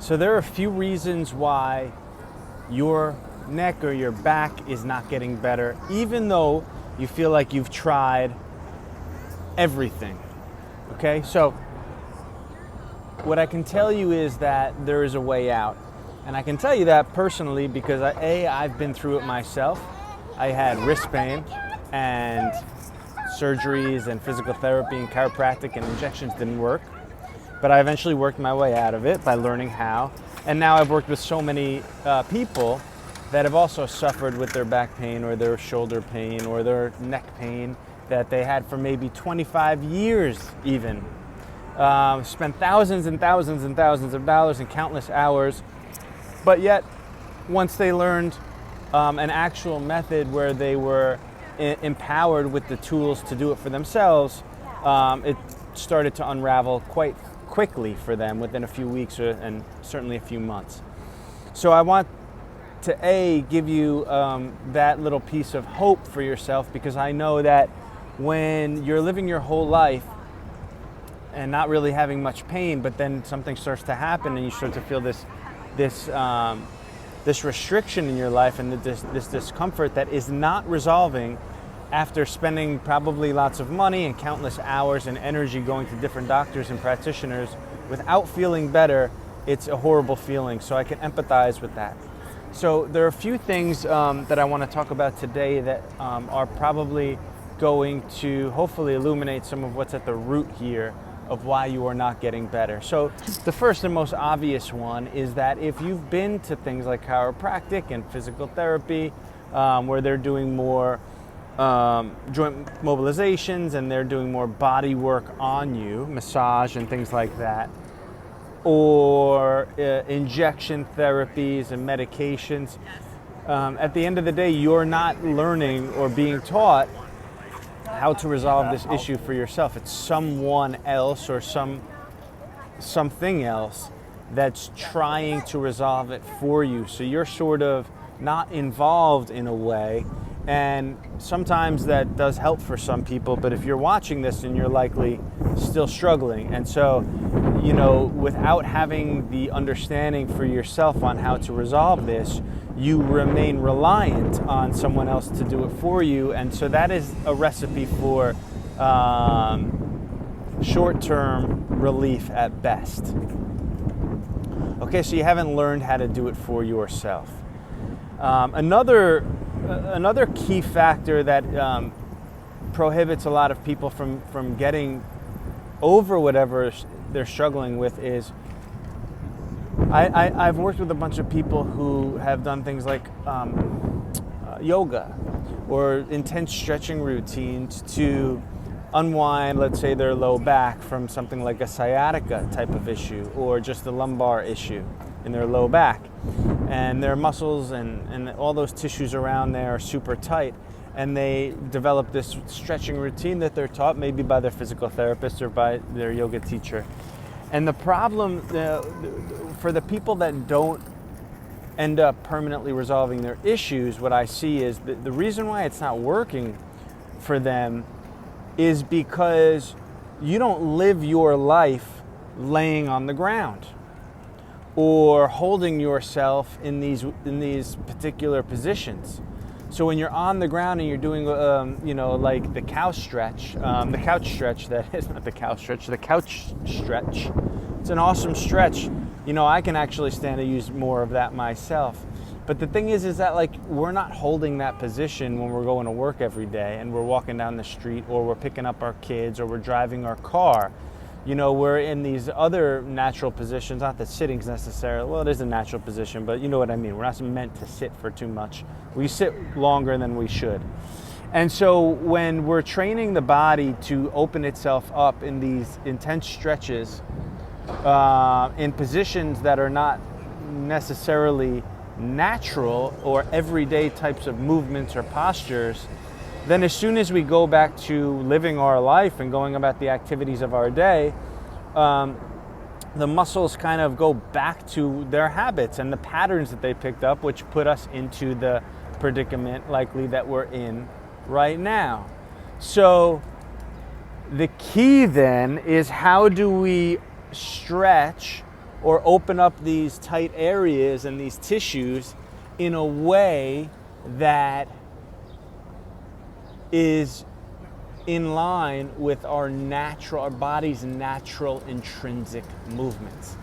So there are a few reasons why your neck or your back is not getting better, even though you feel like you've tried everything. Okay, so what I can tell you is that there is a way out. And I can tell you that personally because I've been through it myself. I had wrist pain and surgeries and physical therapy and chiropractic and injections didn't work. But I eventually worked my way out of it by learning how. And now I've worked with so many people that have also suffered with their back pain or their shoulder pain or their neck pain that they had for maybe 25 years even. Spent thousands and thousands and thousands of dollars and countless hours. But yet, once they learned an actual method where they were empowered with the tools to do it for themselves, it started to unravel quite quickly for them within a few weeks and certainly a few months. So I want to give you that little piece of hope for yourself, because I know that when you're living your whole life and not really having much pain, but then something starts to happen and you start to feel this restriction in your life and this discomfort that is not resolving after spending probably lots of money and countless hours and energy going to different doctors and practitioners without feeling better, it's a horrible feeling. So I can empathize with that. So there are a few things that I want to talk about today that are probably going to hopefully illuminate some of what's at the root here of why you are not getting better. So the first and most obvious one is that if you've been to things like chiropractic and physical therapy, where they're doing more joint mobilizations and they're doing more body work on you, massage and things like that, or injection therapies and medications, at the end of the day, you're not learning or being taught how to resolve this issue for yourself. It's someone else or something else that's trying to resolve it for you. So you're sort of not involved in a way. And sometimes that does help for some people, but if you're watching this, then you're likely still struggling. And so, without having the understanding for yourself on how to resolve this, you remain reliant on someone else to do it for you. And so that is a recipe for short-term relief at best. Okay, so you haven't learned how to do it for yourself. Another key factor that prohibits a lot of people from getting over whatever they're struggling with is I've worked with a bunch of people who have done things like yoga or intense stretching routines to unwind, let's say, their low back from something like a sciatica type of issue or just a lumbar issue in their low back. And their muscles and all those tissues around there are super tight. And they develop this stretching routine that they're taught maybe by their physical therapist or by their yoga teacher. And the problem for the people that don't end up permanently resolving their issues, what I see is the reason why it's not working for them is because you don't live your life laying on the ground or holding yourself in these particular positions. So when you're on the ground and you're doing, like the couch stretch, the couch stretch, it's an awesome stretch. I can actually stand to use more of that myself. But the thing is that we're not holding that position when we're going to work every day and we're walking down the street or we're picking up our kids or we're driving our car. We're in these other natural positions, not that sitting's necessarily, well, it is a natural position, but you know what I mean. We're not meant to sit for too much. We sit longer than we should. And so when we're training the body to open itself up in these intense stretches, in positions that are not necessarily natural or everyday types of movements or postures, then as soon as we go back to living our life and going about the activities of our day, the muscles kind of go back to their habits and the patterns that they picked up, which put us into the predicament likely that we're in right now. So the key then is, how do we stretch or open up these tight areas and these tissues in a way that is in line with our body's natural intrinsic movements.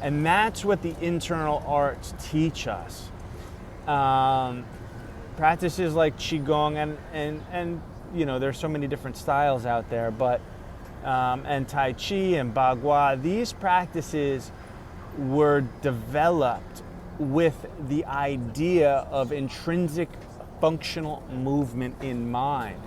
And that's what the internal arts teach us. Practices like Qigong and there's so many different styles out there, but and Tai Chi and Bagua, these practices were developed with the idea of intrinsic functional movement in mind,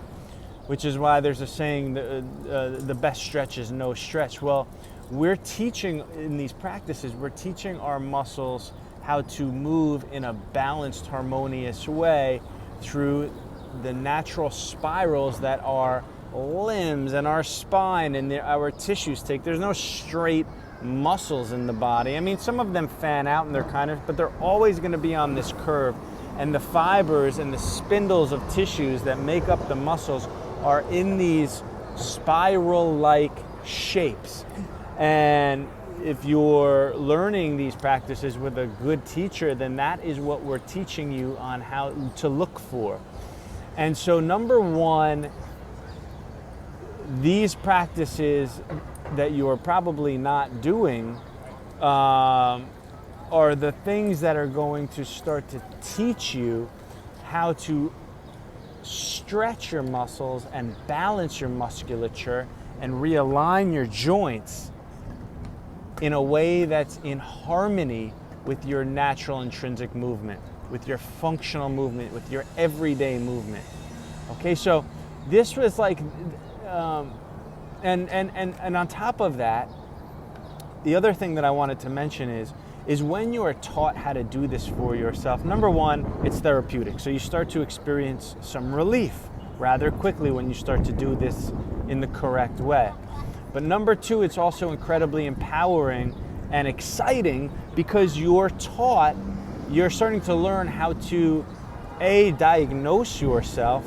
which is why there's a saying, the best stretch is no stretch. Well, we're teaching in these practices, we're teaching our muscles how to move in a balanced, harmonious way through the natural spirals that our limbs and our spine and our tissues take. There's no straight muscles in the body. I mean, some of them fan out and but they're always going to be on this curve. And the fibers and the spindles of tissues that make up the muscles are in these spiral-like shapes. And if you're learning these practices with a good teacher, then that is what we're teaching you on how to look for. And so number one, these practices that you're probably not doing are the things that are going to start to teach you how to stretch your muscles and balance your musculature and realign your joints in a way that's in harmony with your natural intrinsic movement, with your functional movement, with your everyday movement. Okay, so this was like, and on top of that, the other thing that I wanted to mention is when you are taught how to do this for yourself, number one, it's therapeutic. So you start to experience some relief rather quickly when you start to do this in the correct way. But number two, it's also incredibly empowering and exciting because you're starting to learn how to diagnose yourself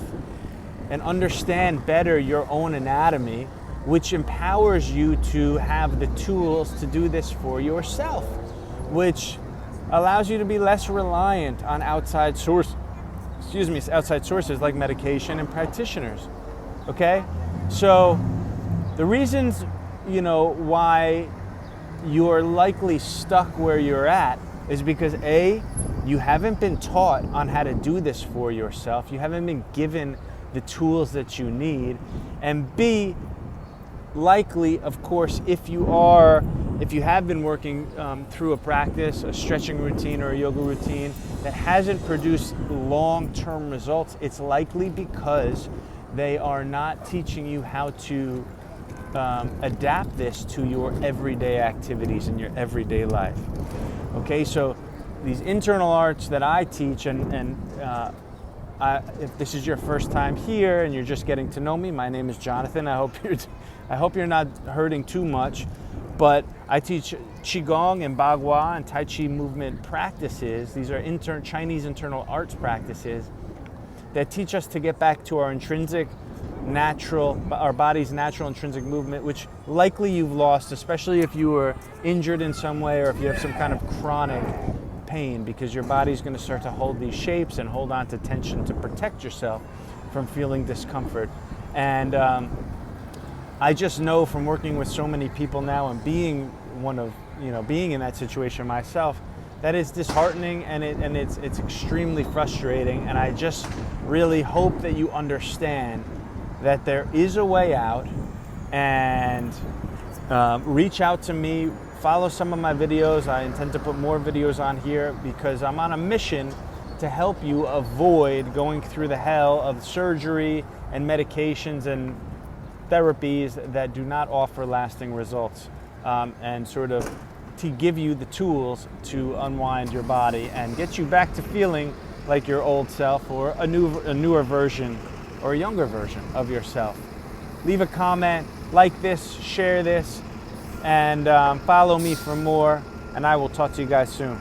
and understand better your own anatomy, which empowers you to have the tools to do this for yourself, which allows you to be less reliant on outside sources like medication and practitioners. Okay? So the reasons, why you're likely stuck where you're at is because A, you haven't been taught on how to do this for yourself. You haven't been given the tools that you need. And B, likely, of course, if you have been working through a practice, a stretching routine or a yoga routine that hasn't produced long-term results, it's likely because they are not teaching you how to adapt this to your everyday activities in your everyday life. Okay, so these internal arts that I teach, and if this is your first time here and you're just getting to know me, my name is Jonathan. I hope you're not hurting too much, but I teach Qigong and Bagua and Tai Chi movement practices. These are Chinese internal arts practices that teach us to get back to our our body's natural intrinsic movement, which likely you've lost, especially if you were injured in some way or if you have some kind of chronic pain, because your body's going to start to hold these shapes and hold on to tension to protect yourself from feeling discomfort. And I just know from working with so many people now and being being in that situation myself, that is disheartening and it's extremely frustrating. And I just really hope that you understand that there is a way out, and reach out to me, follow some of my videos. I intend to put more videos on here because I'm on a mission to help you avoid going through the hell of surgery and medications and therapies that do not offer lasting results, and sort of to give you the tools to unwind your body and get you back to feeling like your old self or a newer version or a younger version of yourself. Leave a comment, like this, share this, and follow me for more, and I will talk to you guys soon.